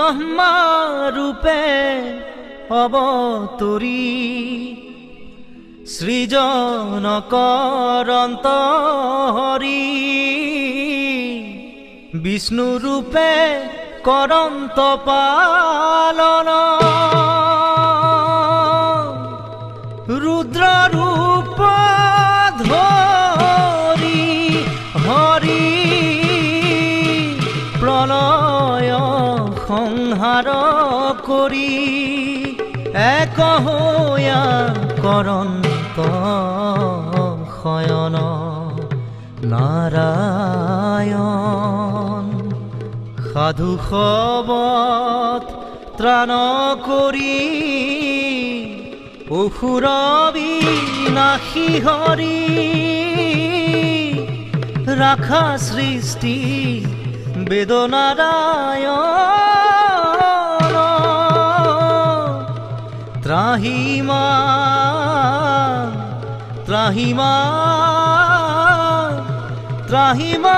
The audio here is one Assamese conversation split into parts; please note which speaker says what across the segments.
Speaker 1: ব্রহ্মা রূপে অবতরী সৃজন করন্ত হরি বিষ্ণু রূপে করন্ত পালন রুদ্র রূপ ধরি হরি প্রলয় সংহার করি এক হইয়া করন্ত শয়ন নারায়ণ সাধু সবত ত্ৰাণ কৰি অসুৰ বিনাশী হৰি ৰাখা সৃষ্টি বেদনাৰায়ণ ত্ৰাহিমা ত্ৰাহিমা ত্ৰাহিমা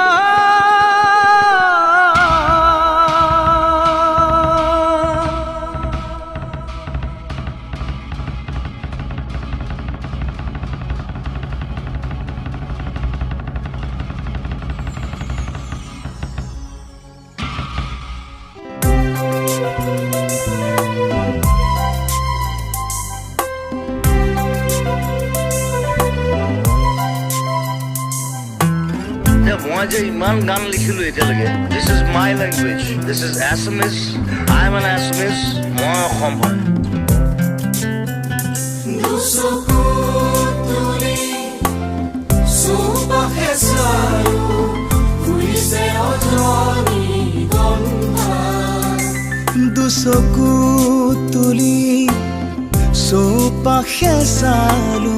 Speaker 2: মই যে ইমান গান লিখিলো এতিয়ালৈকে this is my language this is Assamese I am N Assamese মই অসম হয়
Speaker 3: দুচকু তুলি চৌপাশে চালো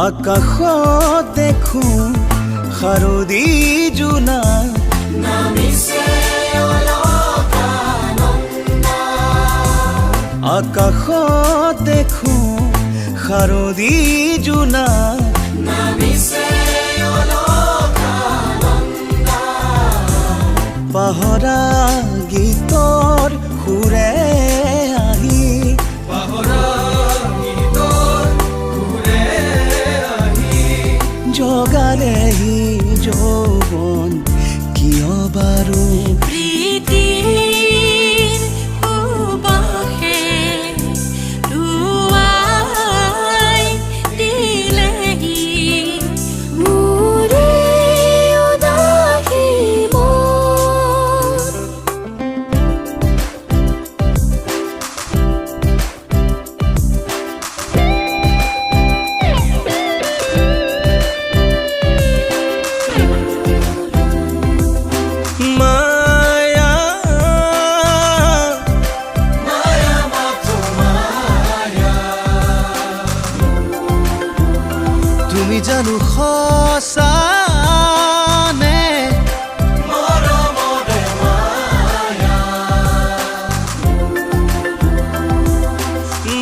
Speaker 3: আকাশত দেখো শাৰদী জোনা আকাশত দেখো শাৰদী জোনা পাহৰা গীতৰ সুৰে আহি জগালেহি যৌৱন কিয় বাৰু
Speaker 4: প্ৰীতিৰ সুবাসে ধুৱাই দিলেহি মোৰে উদাসী মন।
Speaker 3: তুমি জানো সঁচানে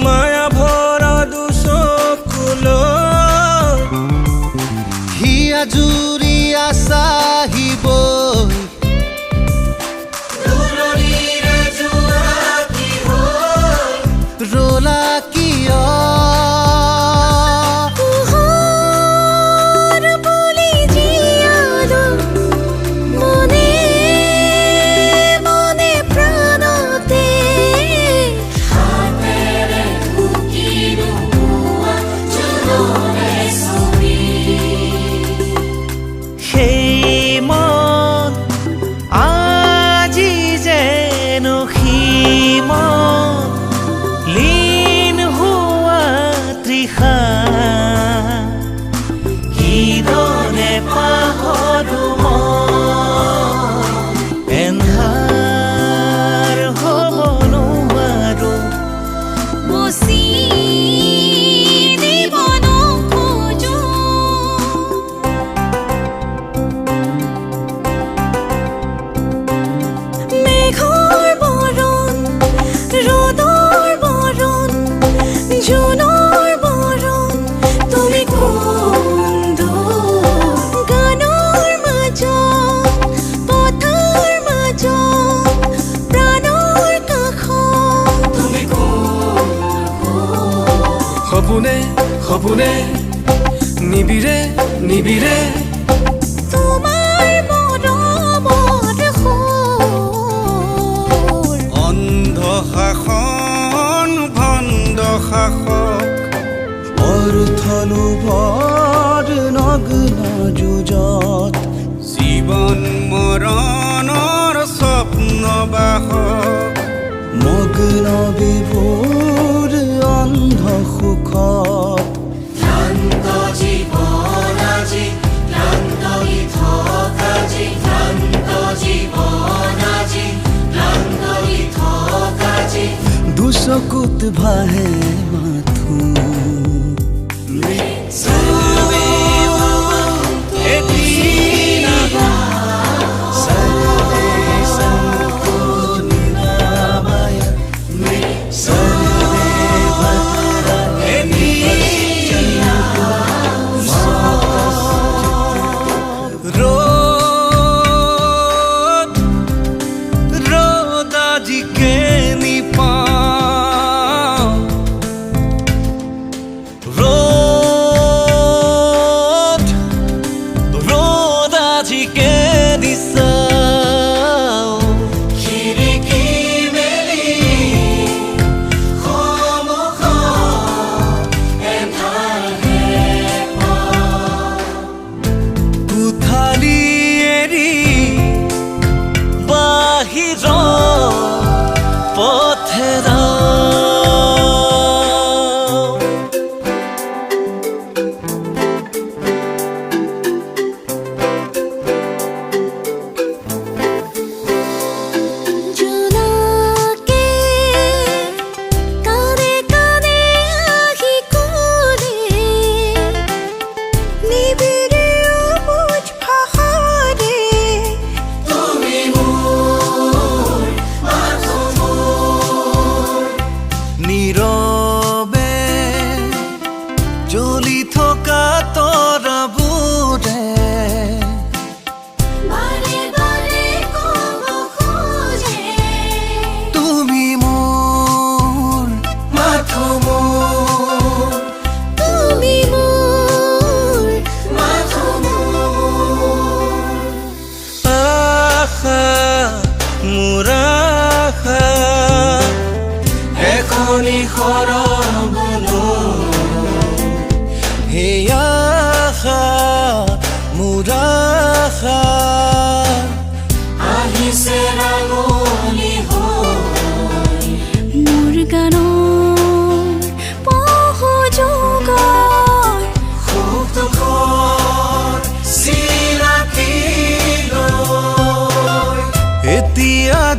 Speaker 3: মায়া ভৰা দুচকুলৈ হিয়া জুৰি আছাহিব ৰলা কিয়
Speaker 4: পোহৰ বুলি
Speaker 3: সপোনে সপোনে নিবিৰে নিবিৰে
Speaker 4: তোমাৰ মৰমত সুৰ
Speaker 3: অন্ধ শাসন ভণ্ড শাসক অৰ্থলোভৰ নগ্ন যুঁজত জীৱন মৰণৰ স্বপ্নবাসক মগ্ন বিভোৰ অন্ধ সুখত ক্লান্ত জীৱন আজি ক্লান্ত গীতক আজি ক্লান্ত জীৱন আজি ক্লান্ত গীতক আজি দুচকুত ভাহে মাথো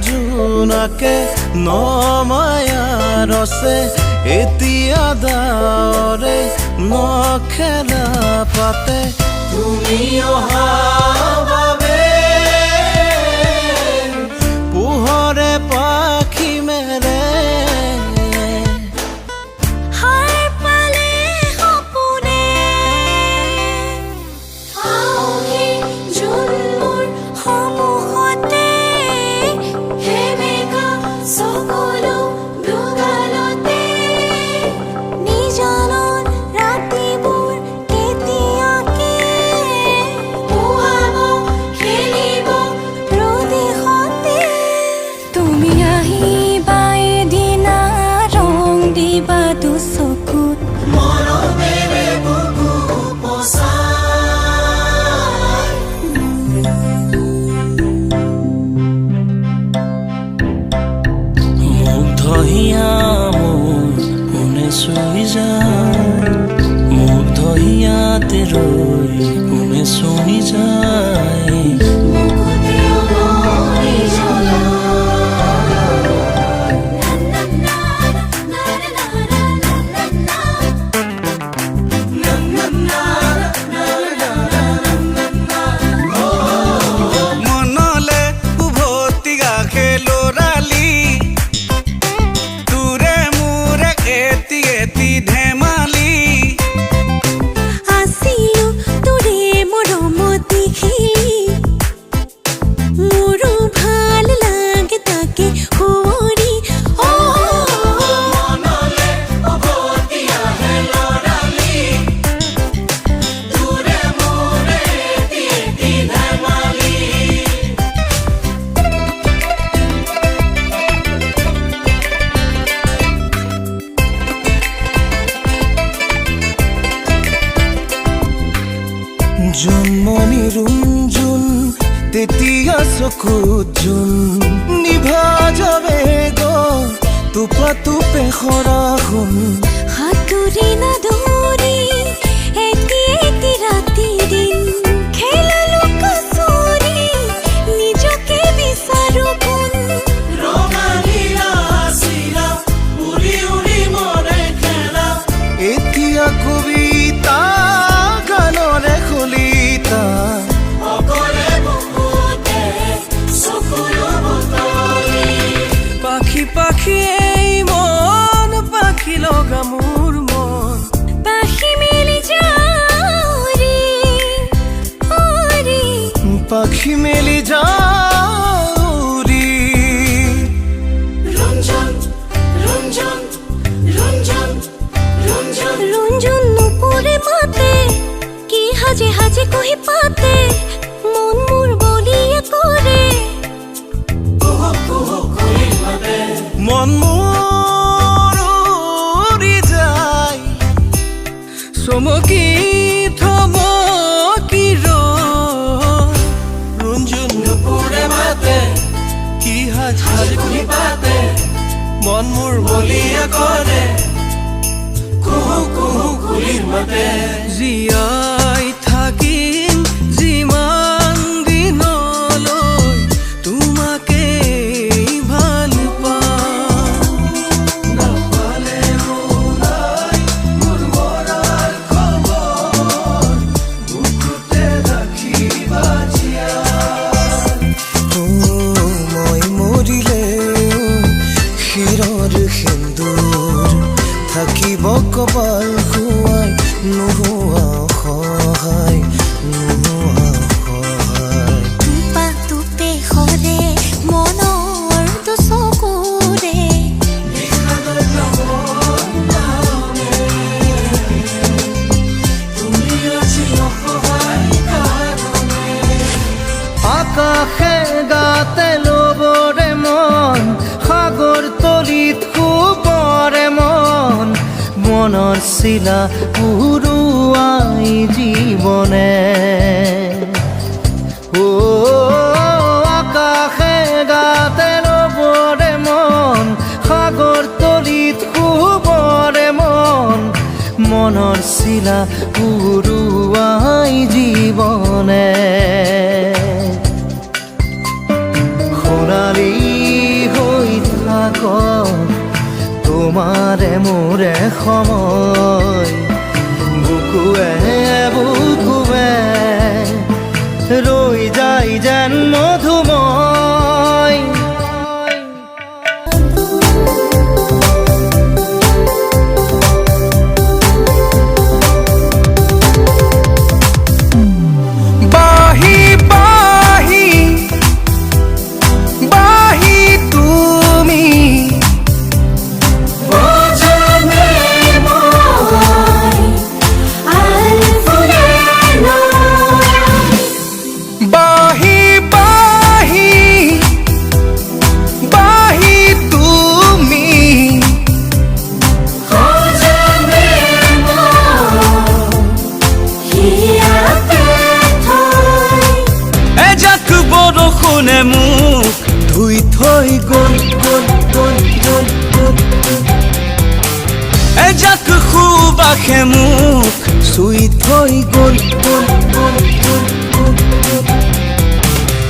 Speaker 3: জোনাকে নমায়া ৰছে এতিয়া দাৰে নখেলা পাতে তুমি অহা বাবে পোহৰে পাখি মেৰে
Speaker 4: ধেমালি আছিলো তোৰে মৰমতি
Speaker 3: জন্মনি ৰুঞ্জুন তেতিয়া চকুত জোন নিভা যাবে গৈ তোপা তোপে সৰাখোন
Speaker 4: হাতুৰি নাদৌৰি এটি এটি ৰাতি দিন খেলা লুকা চুৰি নিজকে বিচাৰো কোন
Speaker 3: এতিয়া কবিতা গানৰে খলিতা পাখি পাখি এই মন পাখি লগা মোৰ মন
Speaker 4: পাখি মেলি যাওৰি ওৰি
Speaker 3: পাখি মেলি যাওৰি
Speaker 4: ৰুঞ্জুন নুপুৰে মাতে কি হাজে হাজে কহি পাতে মন মোৰ বলিয়ে কৰে
Speaker 3: মন মোৰ উৰি যায় চমকি থমকি ৰুঞ্জুন নুপুৰে মাতে কি হাজ হাজ কহি পাতে মন মোৰ বলিয়ে কৰে কুহু কুহু কুলিৰ মাতে জীয়াই থাকিম যিমান দিনলৈ তোমাকে ভাল পাওঁ নাপালে মোলাই মোৰ মৰাৰ খবৰ বুকুতে ৰাখিবা মই মৰিলে শিৰৰ সেন্দুৰ থাকিব কপাল খুৱাই নোহোৱা সহায় নোহোৱা সহায়
Speaker 4: টুপা টুপে সৰে মনৰ দুচকুৰে
Speaker 1: আকাশে গাতে লবৰে মন সাগৰ তলিত শুবৰে মন মনৰ চিলা উৰুৱাই জীৱনে ও আকাশে গাতে লবৰে মন সাগৰ তলিত শুবৰে মন মনৰ চিলা উৰুৱাই জীৱনে সোণালী হৈ থাক তোমাৰে মোৰে সময় বুকুৱে বুকুৱে ৰৈ যায় যেন মধুময়
Speaker 3: বাহি বাহি বাহি তুমি বাহি বাহি বাহি তুমি এজাক বৰষুণে মোক ধুই থৈ গ'ল গ'ল গ'ল গ'ল গ'ল এজাক সুবাসে মোক চুই থৈ গ'ল গ'ল গ'ল গ'ল গ'ল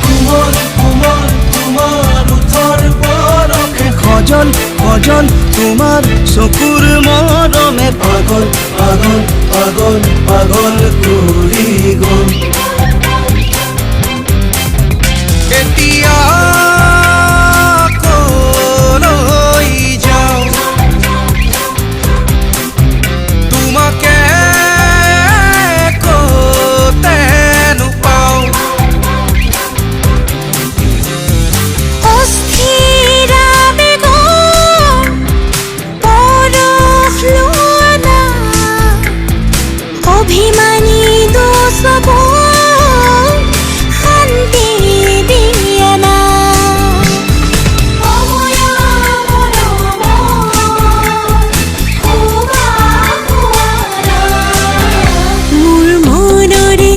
Speaker 3: কোমল কোমল তোমাৰ ওঠৰ বৰষে সজল সজল তোমাৰ চকুৰ মৰমে পাগল পাগল পাগল পাগল কৰি গ'ল এতিয়া কলৈ যাওঁ তোমাকে ক'তেনো পাওঁ
Speaker 4: অস্থিৰ আবেগৰ পৰশ লোৱা না অভিমানী দোষবোৰ শান্তি দিয়া না মোৰ মনৰে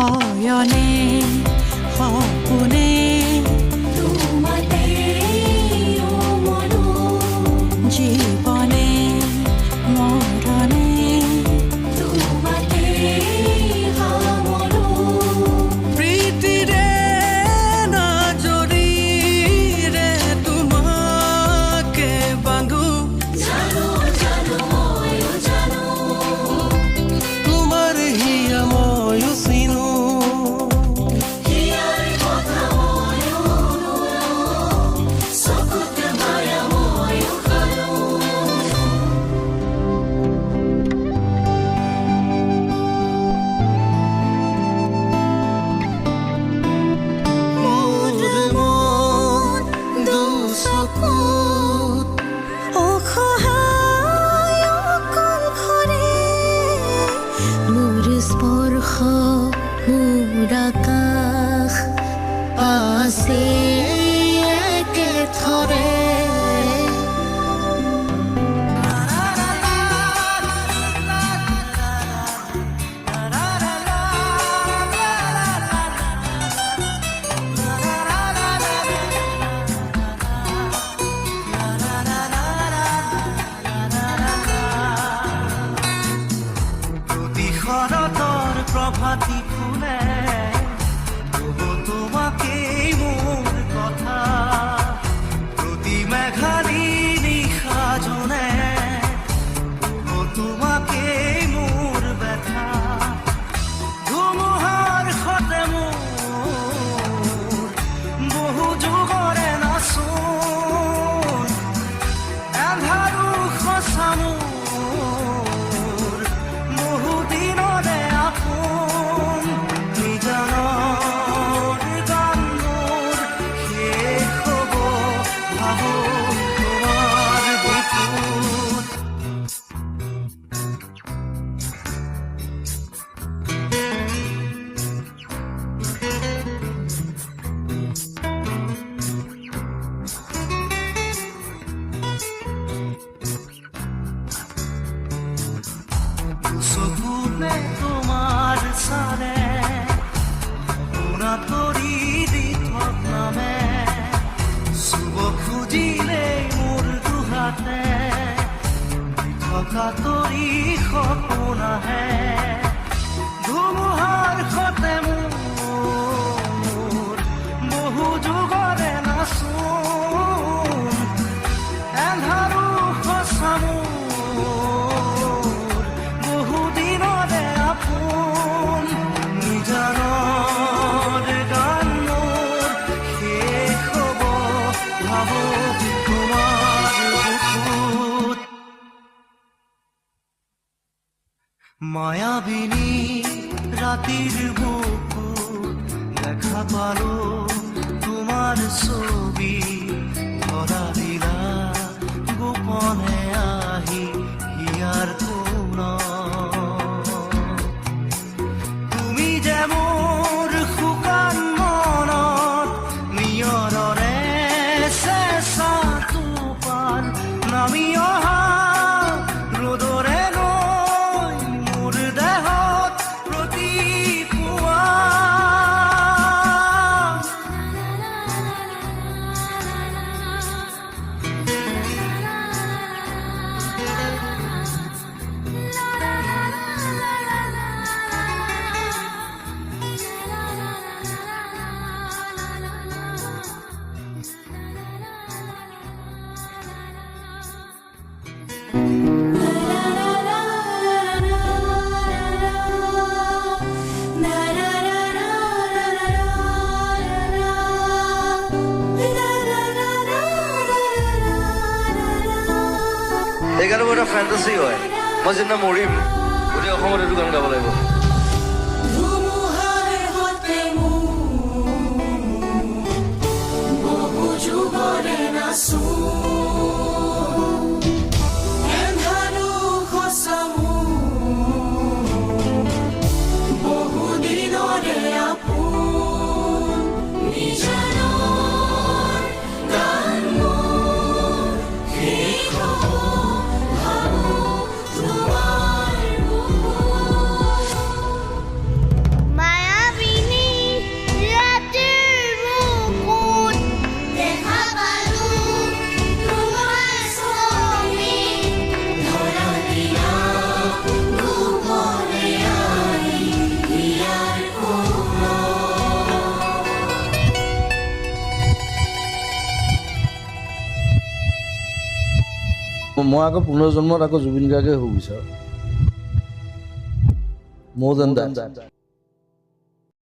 Speaker 5: শয়নে সপোনে
Speaker 4: তোমাতে মনো
Speaker 5: জীৱনে মৰণে
Speaker 4: তোমাতে মনো
Speaker 5: প্ৰীতিৰে নাজৰিৰে তোমাকে বান্ধো
Speaker 4: জানো জানো ময়ো জানো
Speaker 5: তোমাৰ হিয়া ময়ো চিনো
Speaker 4: হিয়াৰ কথা ময়ো চকুত মায়া ময়ো খালো মোৰ মন দুচকুত অসহায় অকলশৰে মোৰ স্পৰ্শ মোৰ আকাশ আছে একেথৰে
Speaker 1: প্ৰতি শৰতৰ প্ৰভাতী ফুলে ক'ব তোমাকেই মোৰ কথা প্ৰতি মেঘালী নিশা জোনে ক'ব তোমাকেই মোৰ ব্যথা ধুমুহাৰ সতে মোৰ বহু যুগৰে নাচোন এন্ধাৰো সঁচা মোৰ বহু দিনৰে আপোন নিজানৰ গান মোৰ শেষ হ'ব ভাবো তোমাৰ বুকুত চকুতে তোমাৰ চালে সপোনা তৰি দি থকামে চুব খুজিলেই মোৰ দুহাতে থকা তৰি সপোন আহে ধুমুহাৰ সতে মোৰ বহু যুগৰে নাচোন এন্ধাৰো সঁচা মোৰ বহু দিনৰে আপোন নিজানৰ গান মোৰ শেষ হ'ব ভাবো তোমাৰ বুকুত মায়াবিনী ৰাতিৰ বুকুত দেখা পালো তোমাৰ ছবি ধৰা দিলা গোপনে আহি হিয়াৰ কোণত তুমি যে মোৰ শুকান মনত নিয়ৰৰে চেঁচা টোপাল নামি অহা ৰ'দৰে নৈ মোৰ দেহত প্ৰতিপুৱা
Speaker 2: সেইকাৰণে মোৰ এটা ফেণ্টাচি হয় মই যেদিনা মৰিম গোটেই অসমত এইটো গান গাব লাগিব
Speaker 4: ধুমুহাৰ সতে বহু যুগৰে নাচোন এন্ধাৰো সঁচা বহু দিনৰে আপোন নিজানৰ গান মোৰ শেষ হ'ব ভাবো তোমাৰ বুকুত
Speaker 6: মই আকৌ পুনৰ্জন্মত আকৌ জুবিন গাৰ্গে হ'ব বিচাৰোঁ। মোৰ যেন